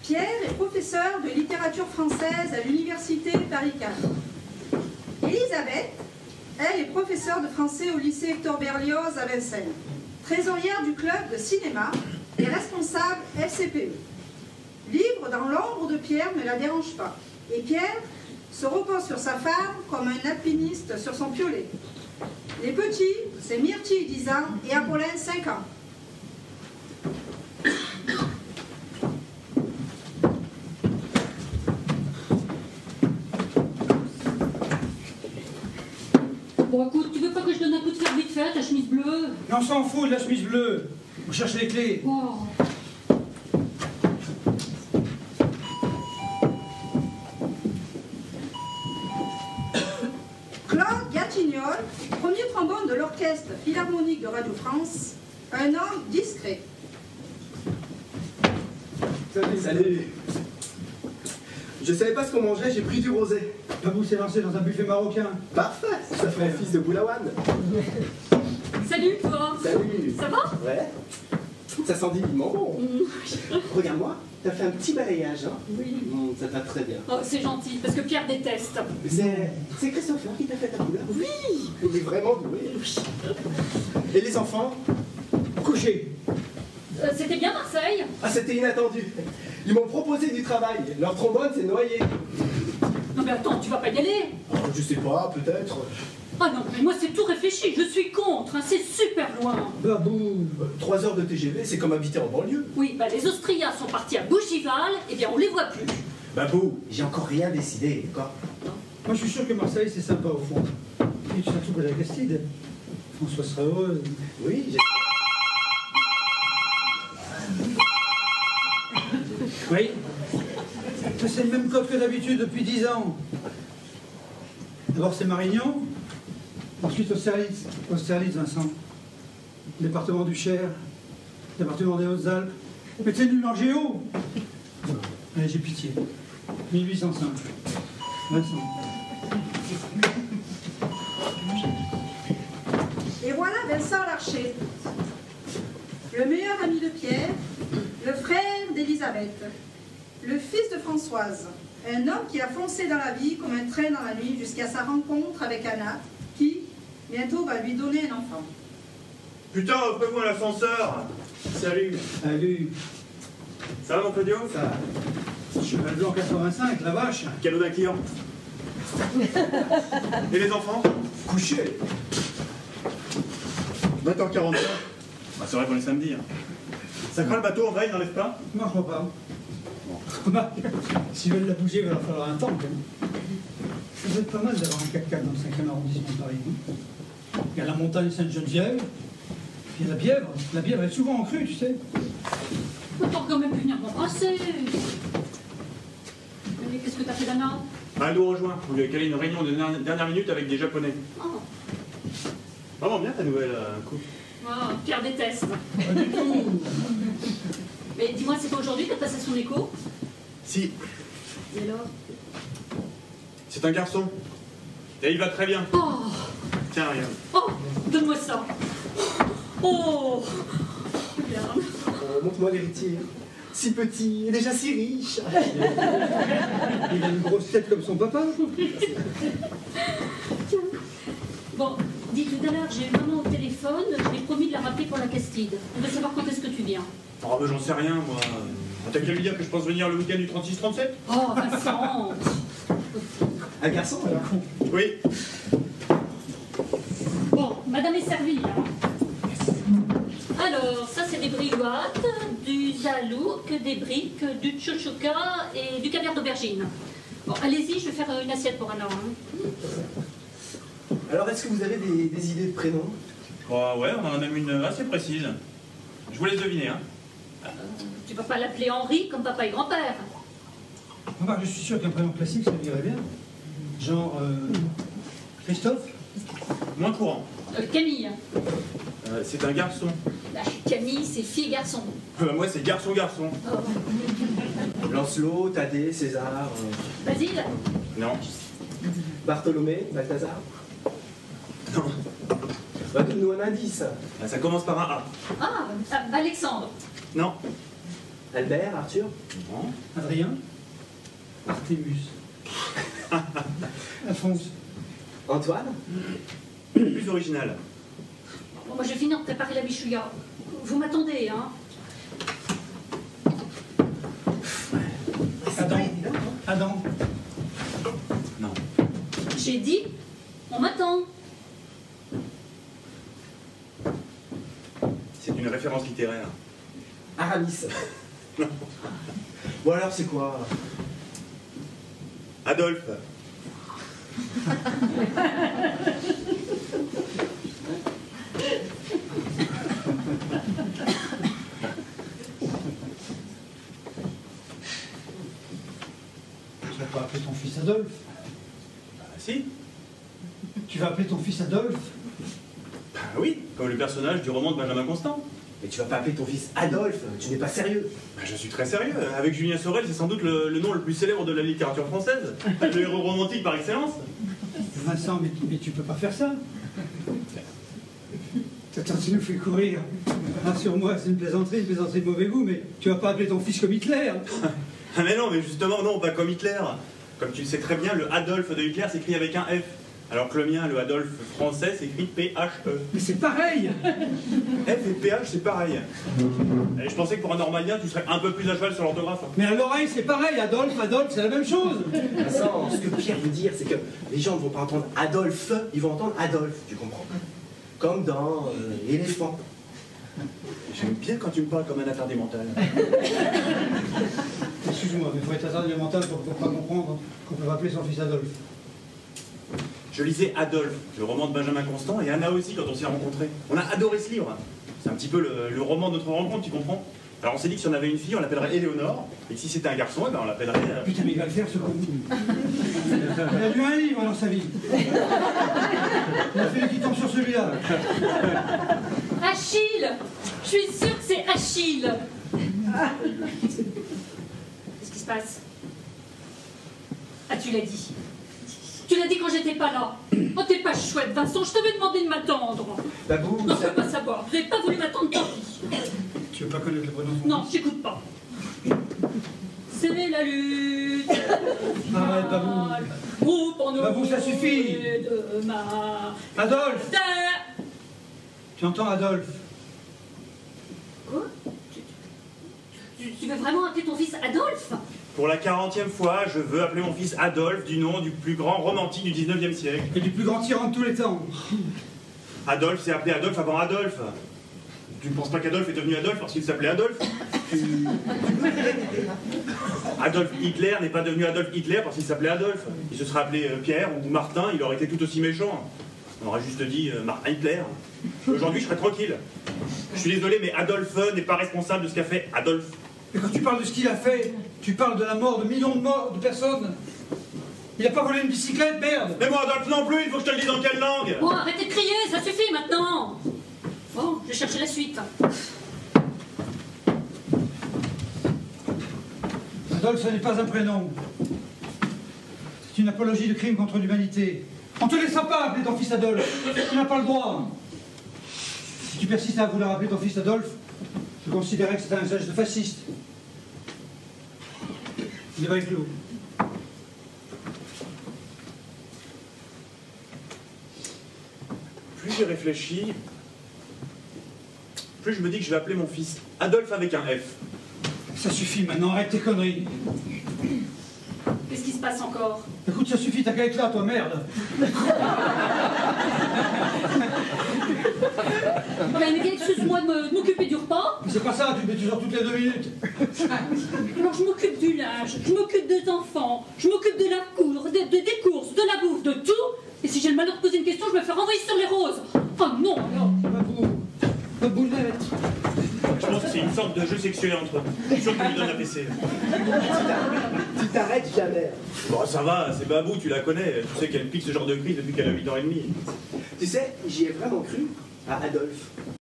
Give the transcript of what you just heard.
Pierre est professeur de littérature française à l'université Paris 4. Elisabeth, elle est professeure de français au lycée Hector Berlioz à Vincennes, trésorière du club de cinéma et responsable FCPE. Vivre dans l'ombre de Pierre ne la dérange pas, et Pierre se repose sur sa femme comme un alpiniste sur son piolet. Les petits, c'est Myrtille 10 ans et Apolline 5 ans. Bon, écoute, tu veux pas que je donne un coup de fer vite fait à ta chemise bleue? Mais on s'en fout de la chemise bleue. On cherche les clés. Oh. Claude Gatignol, premier trombone de l'orchestre philharmonique de Radio France, un homme discret. Salut. Salut. Je savais pas ce qu'on mangeait, j'ai pris du rosé. Babou s'est lancé dans un buffet marocain. Parfait, ça fait un fils de Boulawan. Salut, toi. Salut. Ça va? Ouais. Ça sent divinement bon. Regarde-moi, t'as fait un petit balayage, hein? Oui. Ça va très bien. Oh, c'est gentil, parce que Pierre déteste. C'est Christopher qui t'a fait ta couleur? Oui. Il est vraiment doué. Et les enfants? Couché. C'était bien Marseille? Ah, c'était inattendu. Ils m'ont proposé du travail. Leur trombone s'est noyé. Non mais attends, tu vas pas y aller? Oh, je sais pas, peut-être. Ah non, mais moi c'est tout réfléchi, je suis contre, hein, c'est super loin. Babou. 3 heures de TGV, c'est comme habiter en banlieue. Oui, bah les Austriens sont partis à Bougival, et bien on les voit plus. Babou, j'ai encore rien décidé, d'accord? Moi, je suis sûr que Marseille, c'est sympa au fond. Et tu surtout que la Castille. François serait heureuse. Oui, j'ai... Oui. C'est le même code que d'habitude depuis 10 ans. D'abord, c'est Marignan. Ensuite, Austerlitz. Austerlitz, Vincent. Département du Cher. Département des Hautes-Alpes. Mais t'es nul en géo. Allez, j'ai pitié. 1805. Vincent. Et voilà Vincent Larcher, le meilleur ami de Pierre, le frère d'Elisabeth, le fils de Françoise, un homme qui a foncé dans la vie comme un train dans la nuit jusqu'à sa rencontre avec Anna, qui, bientôt, va lui donner un enfant. Putain, offrez-vous un ascenseur. Salut. Salut. Ça va mon Claudio? Ça. Cheval blanc 85, la vache. Cadeau d'un client. Et les enfants? Couché. 20h45. Bah, c'est vrai qu'on est samedi. Hein. Ça craint le bateau, André, il n'enlève pas? Non, je crois pas. Remarque, s'ils veulent la bouger, il va leur falloir un temps. Quand même. Ça doit être pas mal d'avoir un 4x4 dans le 5e arrondissement de Paris. Il y a la montagne Sainte-Geneviève, puis il y a la Bièvre. La Bièvre est souvent en crue, tu sais. T'aurais quand même pu venir m'embrasser. Mais qu'est-ce que t'as fait d'Anna? Elle nous rejoint. On lui a calé une réunion de dernière minute avec des Japonais. Oh. Vraiment bien ta nouvelle coupe. Oh, Pierre déteste. Pas du tout. Mais dis-moi, c'est pas aujourd'hui que t'as passé son écho? Si, Et alors? c'est un garçon. Et il va très bien. Oh, Tiens, regarde. oh, donne-moi ça. Oh, regarde. Montre-moi l'héritier. Si petit et déjà si riche. Il a une grosse tête comme son papa. Bon, dis tout à l'heure, j'ai eu maman au téléphone, je lui ai promis de la rappeler pour la Castide. On veut savoir quand est-ce que tu viens. Oh, bah, j'en sais rien, moi. T'as qu'à lui dire que je pense venir le week-end du 36-37? Oh, Vincent. Un garçon, alors? Oui. Bon, madame est servie, hein. Alors, ça c'est des briottes, du zalouk, des briques, du tchouchouka et du caviar d'aubergine. Bon, allez-y, je vais faire une assiette pour Anna. Hein. Alors, est-ce que vous avez des idées de prénoms? Oh, ouais, on en a même une assez précise. Je vous laisse deviner, hein. Tu vas pas l'appeler Henri comme papa et grand-père. Remarque, je suis sûr qu'un prénom classique, ça lui irait bien. Genre, Christophe. Moins courant. Camille. C'est un garçon. Bah, Camille, c'est fille-garçon. Moi, c'est garçon-garçon. Oh. Lancelot, Thaddée, César... Basile. Non. Bartholomé, Balthazar. Non. Bah, donne-nous un indice. Ça commence par un A. Ah, Alexandre. Non. Albert, Arthur? Non. Adrien, Artémus, Alphonse, Antoine? Plus original. Bon, moi, je vais finir de préparer la bichouilla. Vous m'attendez, hein? Adam, Non. J'ai dit, on m'attend. C'est une référence littéraire. Aramis. Bon alors c'est quoi? Adolphe. tu vas pas appeler ton fils Adolphe? Bah si. Tu vas appeler ton fils Adolphe? Bah oui, comme le personnage du roman de Benjamin Constant. Mais tu vas pas appeler ton fils Adolphe, tu n'es pas sérieux. Bah, je suis très sérieux. Avec Julien Sorel, c'est sans doute le nom le plus célèbre de la littérature française. Le héros romantique par excellence. Vincent, mais tu peux pas faire ça. Attends, tu nous fais courir. Rassure-moi, c'est une plaisanterie de mauvais goût, mais tu vas pas appeler ton fils comme Hitler. Ah mais non, mais justement, non, pas comme Hitler. Comme tu le sais très bien, le Adolphe de Hitler s'écrit avec un F. Alors que le mien, le Adolphe français, s'écrit P-H-E. Mais c'est pareil. F et PH, c'est pareil. Et je pensais que pour un normalien, tu serais un peu plus à cheval sur l'orthographe. Mais à l'oreille, c'est pareil. Adolphe, c'est la même chose. Vincent, ce que Pierre veut dire, c'est que les gens ne vont pas entendre Adolphe, ils vont entendre Adolphe, tu comprends? Comme dans Éléphant. J'aime bien quand tu me parles comme un attardé mental. Excuse-moi, mais il faut être attardé mental pour pas comprendre qu'on peut appeler son fils Adolphe. Je lisais Adolphe, le roman de Benjamin Constant, et Anna aussi quand on s'est rencontrés. On a adoré ce livre. C'est un petit peu le roman de notre rencontre, tu comprends? Alors on s'est dit que si on avait une fille, on l'appellerait Éléonore, et que si c'était un garçon, eh ben, on l'appellerait... Putain, mais il va le faire, ce con. Il a lu un livre dans sa vie. Il a fallu qu'il tombe sur celui-là. Achille! Je suis sûre que c'est Achille! Qu'est-ce qui se passe? Ah, tu l'as dit. Tu l'as dit quand j'étais pas là. Oh, t'es pas chouette, Vincent, je t'avais demandé de m'attendre. Babou, Non, je peux pas savoir. Vous n'avez pas voulu m'attendre, tant pis. Tu veux pas connaître le prénom? Non, j'écoute pas. C'est la lutte. Arrête, Babou. Groupe en Babou, ça suffit. De ma Adolphe! terre. Tu entends, Adolphe? Quoi? Tu veux vraiment appeler ton fils Adolphe? Pour la 40e fois, je veux appeler mon fils Adolphe du nom du plus grand romantique du 19e siècle. Et du plus grand tyran de tous les temps. Adolphe s'est appelé Adolphe avant Adolphe. Tu ne penses pas qu'Adolphe est devenu Adolphe parce qu'il s'appelait Adolphe? Adolf Hitler n'est pas devenu Adolf Hitler parce qu'il s'appelait Adolphe. Il se serait appelé Pierre ou Martin, il aurait été tout aussi méchant. On aurait juste dit Martin Hitler. Aujourd'hui, je serais tranquille. Je suis désolé, mais Adolphe n'est pas responsable de ce qu'a fait Adolphe. Et quand tu parles de ce qu'il a fait, tu parles de la mort de millions de personnes. Il a pas volé une bicyclette, merde. Mais moi, Adolphe non plus, il faut que je te le dise dans quelle langue? Bon, arrêtez de crier, ça suffit maintenant. Bon, je vais chercher la suite. Adolphe, ce n'est pas un prénom. C'est une apologie de crime contre l'humanité. On te laissera pas appeler ton fils Adolphe. Tu n'as pas le droit. Si tu persistes à vouloir appeler ton fils Adolphe, je considérais que c'était un geste de fasciste. Il va clos. Plus j'y réfléchis, plus je me dis que je vais appeler mon fils Adolphe avec un F. Ça suffit maintenant, arrête tes conneries. Qu'est-ce qui se passe encore? Écoute, ça suffit, t'as qu'à être là, toi, merde. Mais excuse-moi de m'occuper du repas. Mais c'est pas ça, tu me mets toujours toutes les 2 minutes. Alors je m'occupe du linge, je m'occupe des enfants, je m'occupe de la cour, des courses, de la bouffe, de tout. Et si j'ai le malheur de poser une question, je me fais renvoyer sur les roses. Oh non, alors. Babounette. Je pense que c'est une sorte de jeu sexuel entre eux. Je suis sûr qu'il lui donne la PC. tu t'arrêtes jamais. Bon, ça va, c'est Babou, tu la connais. Tu sais qu'elle pique ce genre de crise depuis qu'elle a 8 ans et demi. Tu sais, j'y ai vraiment cru à Adolphe.